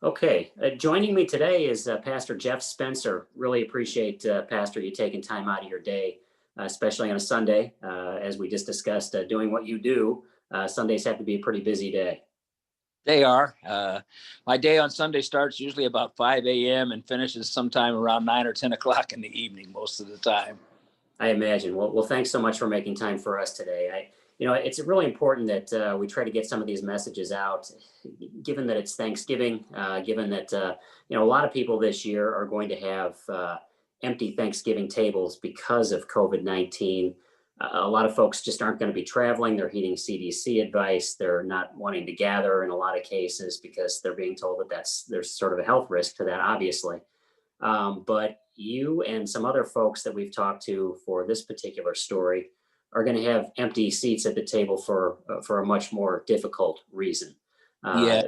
Okay, joining me today is Pastor Jeff Spencer. Really appreciate, Pastor, you taking time out of your day, especially on a Sunday. As we just discussed, doing what you do, Sundays have to be a pretty busy day. They are. My day on Sunday starts usually about 5 a.m. and finishes sometime around 9 or 10 o'clock in the evening most of the time. I imagine. Well, thanks so much for making time for us today. It's really important that we try to get some of these messages out, given that it's Thanksgiving, given that a lot of people this year are going to have empty Thanksgiving tables because of COVID-19. A lot of folks just aren't going to be traveling. They're heeding CDC advice. They're not wanting to gather in a lot of cases because they're being told that there's sort of a health risk to that, obviously. But you and some other folks that we've talked to for this particular story are going to have empty seats at the table for a much more difficult reason. Yeah.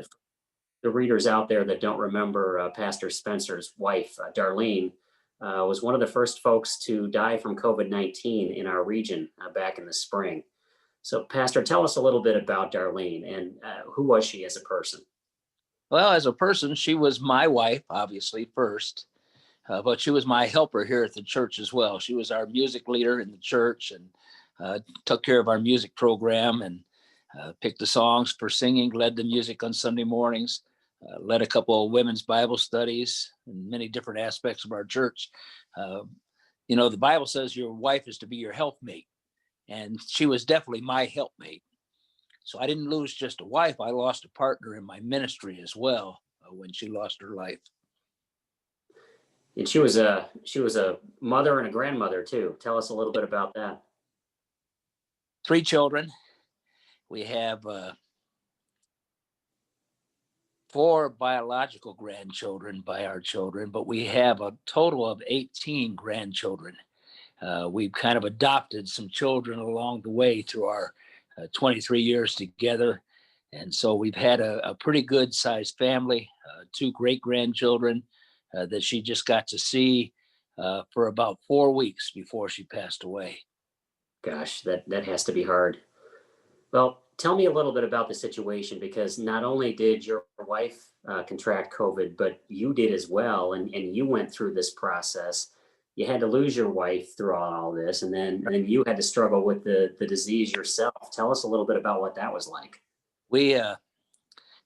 The readers out there that don't remember, Pastor Spencer's wife, Darlene, was one of the first folks to die from COVID-19 in our region back in the spring. So, Pastor, tell us a little bit about Darlene and who was she as a person? Well, as a person, she was my wife, obviously, first, but she was my helper here at the church as well. She was our music leader in the church and took care of our music program and picked the songs for singing, led the music on Sunday mornings, led a couple of women's Bible studies and many different aspects of our church. Uh, the Bible says your wife is to be your helpmate, and she was definitely my helpmate. So I didn't lose just a wife. I lost a partner in my ministry as well when she lost her life. And she was a mother and a grandmother too. Tell us a little bit about that. 3 children. We have 4 biological grandchildren by our children, but we have a total of 18 grandchildren. We've kind of adopted some children along the way through our 23 years together. And so we've had a pretty good sized family, 2 great grandchildren that she just got to see for about 4 weeks before she passed away. Gosh, that has to be hard. Well, tell me a little bit about the situation because not only did your wife contract COVID, but you did as well, and you went through this process. You had to lose your wife throughout all this, and then you had to struggle with the disease yourself. Tell us a little bit about what that was like. We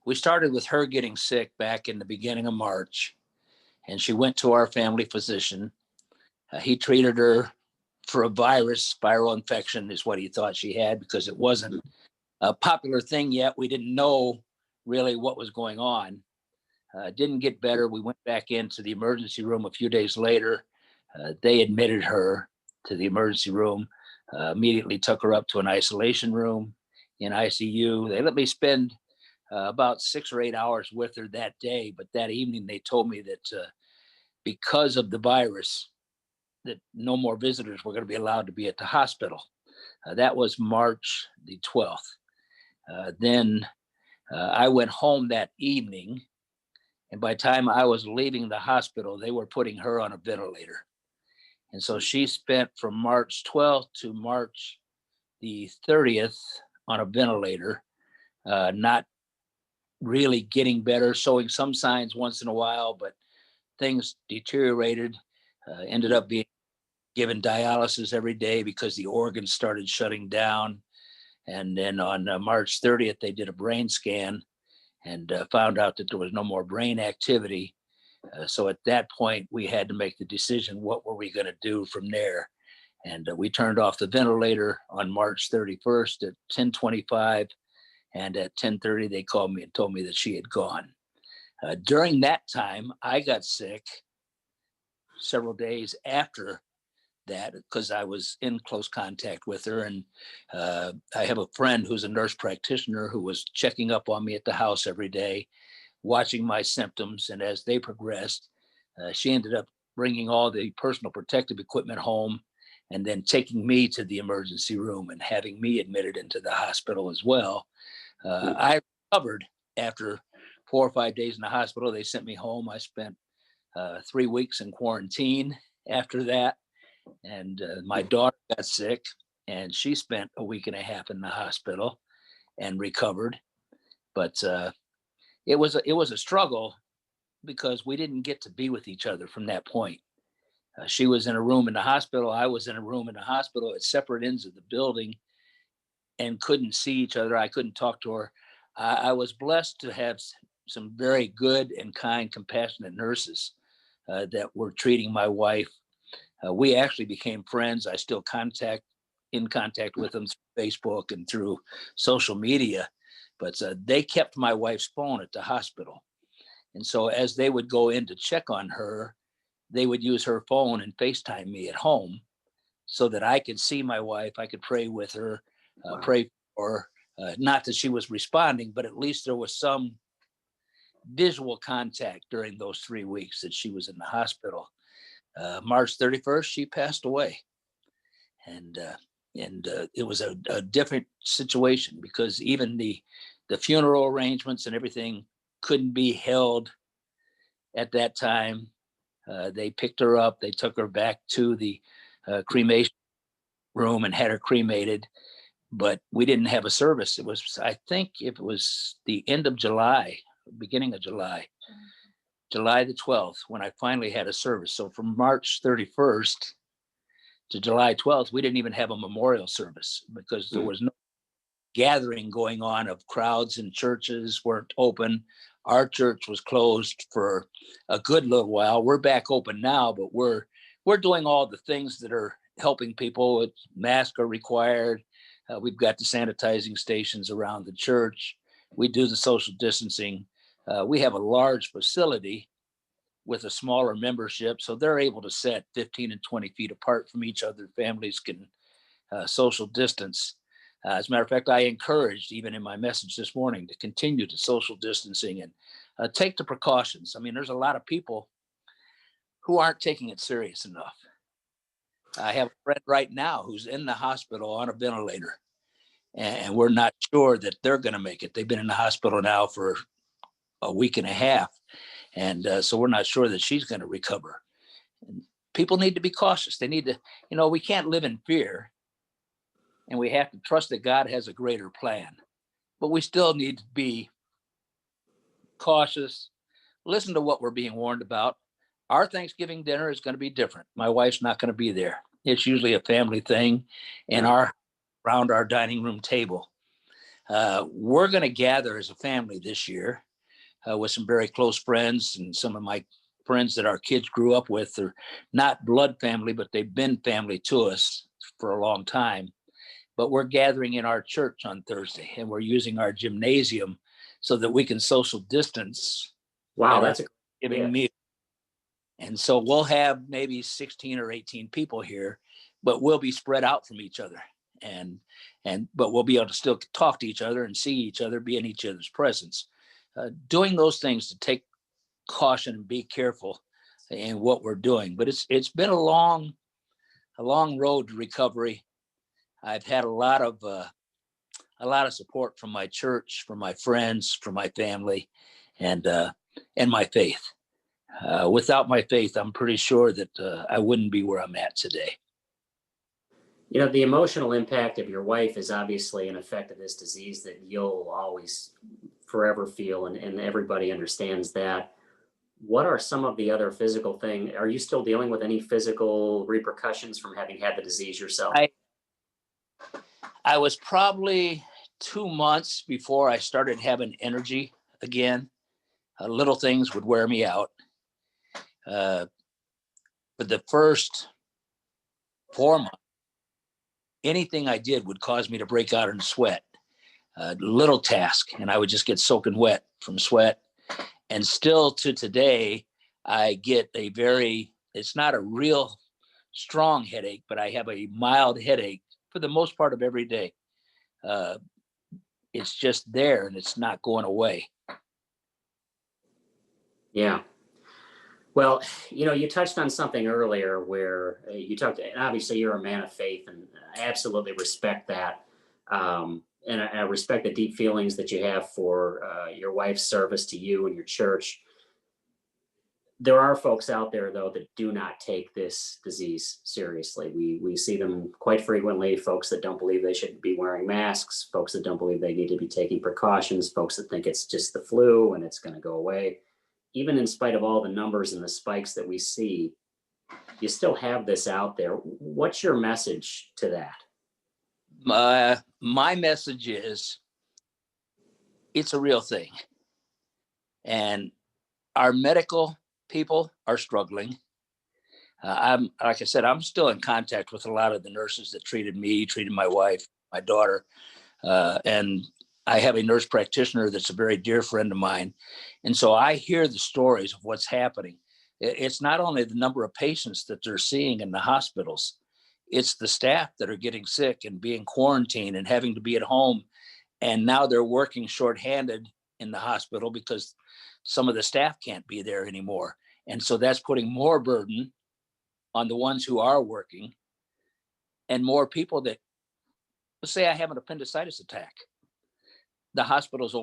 we started with her getting sick back in the beginning of March, and she went to our family physician. He treated her for a viral infection is what he thought she had because it wasn't a popular thing yet. We didn't know really what was going on. Didn't get better. We went back into the emergency room a few days later. They admitted her to the emergency room, immediately took her up to an isolation room in ICU. They let me spend about 6 or 8 hours with her that day, but that evening they told me that because of the virus, that no more visitors were going to be allowed to be at the hospital. That was March the 12th. Then I went home that evening, and by the time I was leaving the hospital, they were putting her on a ventilator. And so she spent from March 12th to March the 30th on a ventilator, not really getting better, showing some signs once in a while, but things deteriorated, ended up being given dialysis every day because the organs started shutting down. And then on March 30th, they did a brain scan and found out that there was no more brain activity. So at that point, we had to make the decision, what were we going to do from there? And we turned off the ventilator on March 31st at 10:25. And at 10:30, they called me and told me that she had gone. During that time, I got sick several days after that because I was in close contact with her. And I have a friend who's a nurse practitioner who was checking up on me at the house every day, watching my symptoms. And as they progressed, she ended up bringing all the personal protective equipment home and then taking me to the emergency room and having me admitted into the hospital as well. I recovered after 4 or 5 days in the hospital. They sent me home. I spent 3 weeks in quarantine after that. And my daughter got sick and she spent a week and a half in the hospital and recovered. But it was a struggle because we didn't get to be with each other from that point. She was in a room in the hospital. I was in a room in the hospital at separate ends of the building and couldn't see each other. I couldn't talk to her. I was blessed to have some very good and kind, compassionate nurses that were treating my wife. We actually became friends. I still in contact with them through Facebook and through social media, but they kept my wife's phone at the hospital. And so as they would go in to check on her, they would use her phone and FaceTime me at home so that I could see my wife. I could pray with her, Wow. pray for her. Not that she was responding, but at least there was some visual contact during those 3 weeks that she was in the hospital. March 31st, she passed away. And it was a different situation because even the funeral arrangements and everything couldn't be held at that time. They picked her up, they took her back to the cremation room and had her cremated, but we didn't have a service. It was, I think it was the end of July, beginning of July, July the 12th, when I finally had a service. So from March 31st to July 12th, we didn't even have a memorial service because there was no gathering going on of crowds, and churches weren't open. Our church was closed for a good little while. We're back open now, but we're doing all the things that are helping people. Masks are required. We've got the sanitizing stations around the church. We do the social distancing. We have a large facility with a smaller membership, so they're able to set 15 and 20 feet apart from each other. Families can social distance. As a matter of fact, I encouraged, even in my message this morning, to continue to social distancing and take the precautions. I mean, there's a lot of people who aren't taking it serious enough. I have a friend right now who's in the hospital on a ventilator, and we're not sure that they're going to make it. They've been in the hospital now for a week and a half, and so we're not sure that she's going to recover. And people need to be cautious. They need to, we can't live in fear, and we have to trust that God has a greater plan. But we still need to be cautious, listen to what we're being warned about. Our Thanksgiving dinner is going to be different. My wife's not going to be there. It's usually a family thing and around our dining room table. We're going to gather as a family this year with some very close friends, and some of my friends that our kids grew up with. They're not blood family, but they've been family to us for a long time. But we're gathering in our church on Thursday, and we're using our gymnasium so that we can social distance. Wow, that's a giving meal. And so we'll have maybe 16 or 18 people here, but we'll be spread out from each other. But we'll be able to still talk to each other and see each other, be in each other's presence. Doing those things to take caution and be careful in what we're doing. But it's been a long road to recovery. I've had a lot of support from my church, from my friends, from my family, and my faith. Without my faith, I'm pretty sure that I wouldn't be where I'm at today. The emotional impact of your wife is obviously an effect of this disease that you'll always forever feel, and everybody understands that. What are some of the other physical things? Are you still dealing with any physical repercussions from having had the disease yourself? I was probably 2 months before I started having energy again. Little things would wear me out. But the first 4 months, anything I did would cause me to break out in sweat. Little task, and I would just get soaking wet from sweat. And still to today, I get it's not a real strong headache, but I have a mild headache for the most part of every day. It's just there and it's not going away. Yeah. Well, you touched on something earlier where you talked, and obviously you're a man of faith, and I absolutely respect that. And I respect the deep feelings that you have for your wife's service to you and your church. There are folks out there, though, that do not take this disease seriously. We see them quite frequently, folks that don't believe they should be wearing masks, folks that don't believe they need to be taking precautions, folks that think it's just the flu and it's going to go away. even in spite of all the numbers and the spikes that we see, you still have this out there. What's your message to that? My message is it's a real thing. And our medical people are struggling. I'm, like I said, I'm still in contact with a lot of the nurses that treated me, treated my wife, my daughter. And I have a nurse practitioner that's a very dear friend of mine. And so I hear the stories of what's happening. It's not only the number of patients that they're seeing in the hospitals, it's the staff that are getting sick and being quarantined and having to be at home. And now they're working shorthanded in the hospital because some of the staff can't be there anymore. And so that's putting more burden on the ones who are working, and more people that, let's say I have an appendicitis attack. The hospital's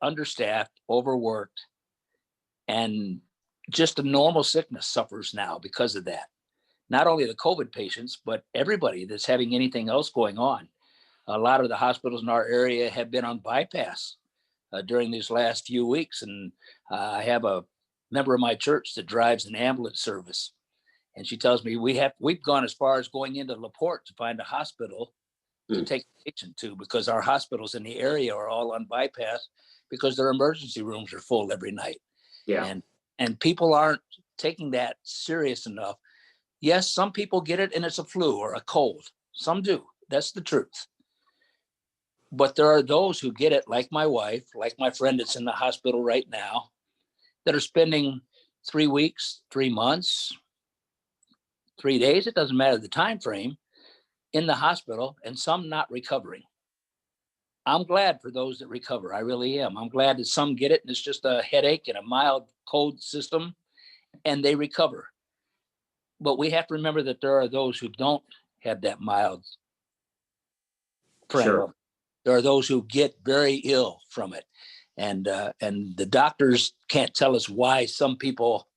understaffed, overworked, and just a normal sickness suffers now because of that. Not only the COVID patients, but everybody that's having anything else going on. A lot of the hospitals in our area have been on bypass during these last few weeks. And I have a member of my church that drives an ambulance service. And she tells me we've gone as far as going into LaPorte to find a hospital to take a patient to, because our hospitals in the area are all on bypass because their emergency rooms are full every night. Yeah. And people aren't taking that serious enough. Yes, some people get it and it's a flu or a cold. Some do. That's the truth. But there are those who get it, like my wife, like my friend that's in the hospital right now, that are spending 3 weeks, 3 months, 3 days, it doesn't matter the time frame, in the hospital, and some not recovering. I'm glad for those that recover. I really am. I'm glad that some get it and it's just a headache and a mild cold system and they recover. But we have to remember that there are those who don't have that mild frame. Sure. There are those who get very ill from it. And the doctors can't tell us why some people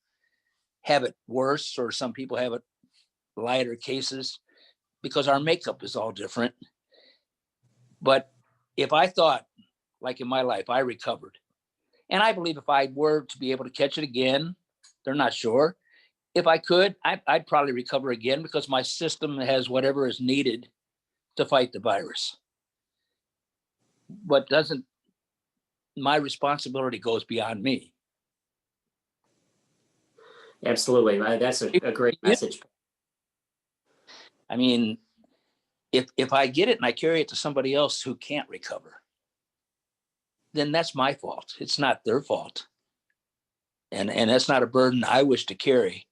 have it worse or some people have it lighter cases, because our makeup is all different. But if I thought, like in my life, I recovered, and I believe if I were to be able to catch it again, they're not sure. If I could, I'd probably recover again because my system has whatever is needed to fight the virus. But my responsibility goes beyond me. Absolutely. That's a great message. I mean, if I get it and I carry it to somebody else who can't recover, then that's my fault. It's not their fault. And that's not a burden I wish to carry.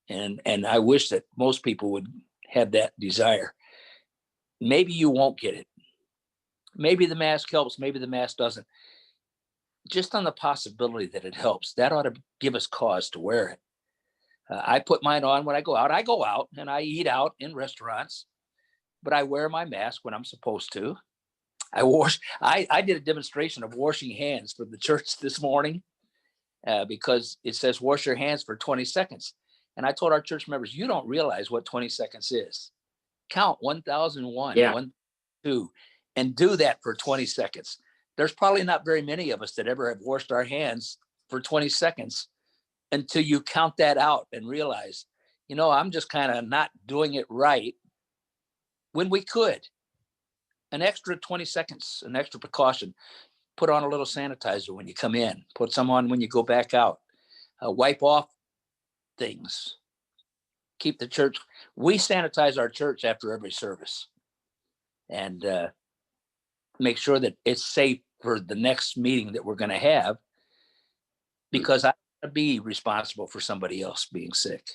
And I wish that most people would have that desire. Maybe you won't get it. Maybe the mask helps, maybe the mask doesn't. Just on the possibility that it helps, that ought to give us cause to wear it. I put mine on when I go out. I go out and I eat out in restaurants, but I wear my mask when I'm supposed to. I did a demonstration of washing hands for the church this morning because it says wash your hands for 20 seconds. And I told our church members, you don't realize what 20 seconds is. Count 1001, Yeah. 1, 2, and do that for 20 seconds. There's probably not very many of us that ever have washed our hands for 20 seconds until you count that out and realize, I'm just kind of not doing it right when we could. An extra 20 seconds, an extra precaution. Put on a little sanitizer when you come in. Put some on when you go back out. Wipe off things. Keep the church. We sanitize our church after every service and make sure that it's safe for the next meeting that we're going to have, because I want to be responsible for somebody else being sick.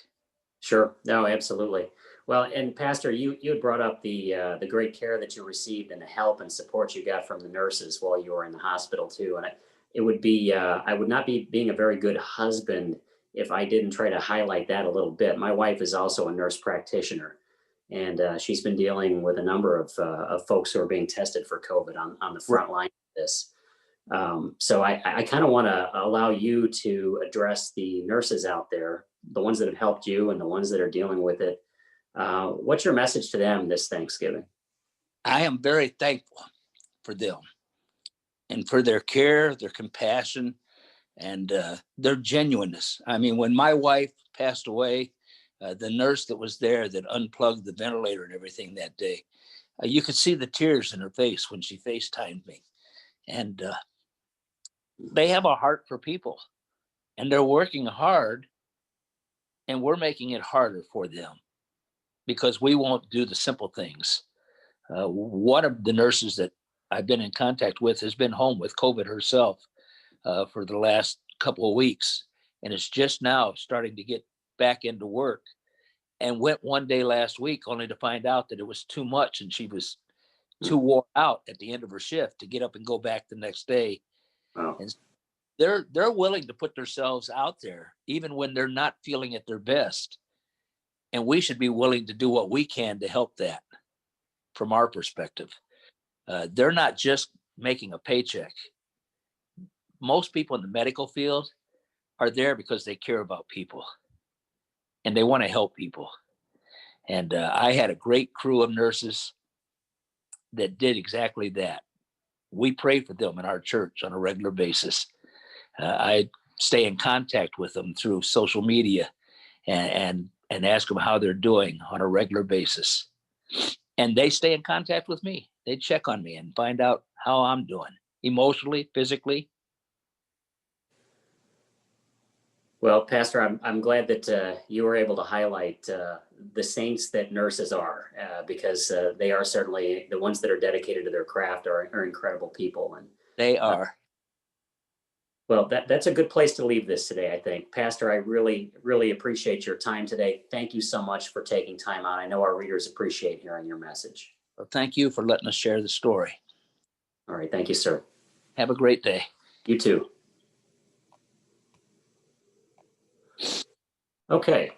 Sure. No, absolutely. Well, and Pastor, you had brought up the great care that you received and the help and support you got from the nurses while you were in the hospital too. And it would be I would not be being a very good husband if I didn't try to highlight that a little bit. My wife is also a nurse practitioner, and she's been dealing with a number of folks who are being tested for COVID on the front line of this. So I kind of want to allow you to address the nurses out there, the ones that have helped you and the ones that are dealing with it. What's your message to them this Thanksgiving? I am very thankful for them and for their care, their compassion, and their genuineness. I mean, when my wife passed away, the nurse that was there that unplugged the ventilator and everything that day, you could see the tears in her face when she FaceTimed me. And they have a heart for people, and they're working hard, and we're making it harder for them because we won't do the simple things. One of the nurses that I've been in contact with has been home with COVID herself for the last couple of weeks, and is just now starting to get back into work, and went one day last week only to find out that it was too much and she was too wore out at the end of her shift to get up and go back the next day. Wow. And they're willing to put themselves out there even when they're not feeling at their best, and we should be willing to do what we can to help that from our perspective. They're not just making a paycheck. Most people in the medical field are there because they care about people and they want to help people. And I had a great crew of nurses that did exactly that. We pray for them in our church on a regular basis. I stay in contact with them through social media and ask them how they're doing on a regular basis. And they stay in contact with me. They check on me and find out how I'm doing emotionally, physically. Well, Pastor, I'm glad that you were able to highlight the saints that nurses are, because they are certainly the ones that are dedicated to their craft are incredible people. And They are. well, that's a good place to leave this today, I think. Pastor, I really, really appreciate your time today. Thank you so much for taking time out. I know our readers appreciate hearing your message. Well, thank you for letting us share the story. All right. Thank you, sir. Have a great day. You too. Okay.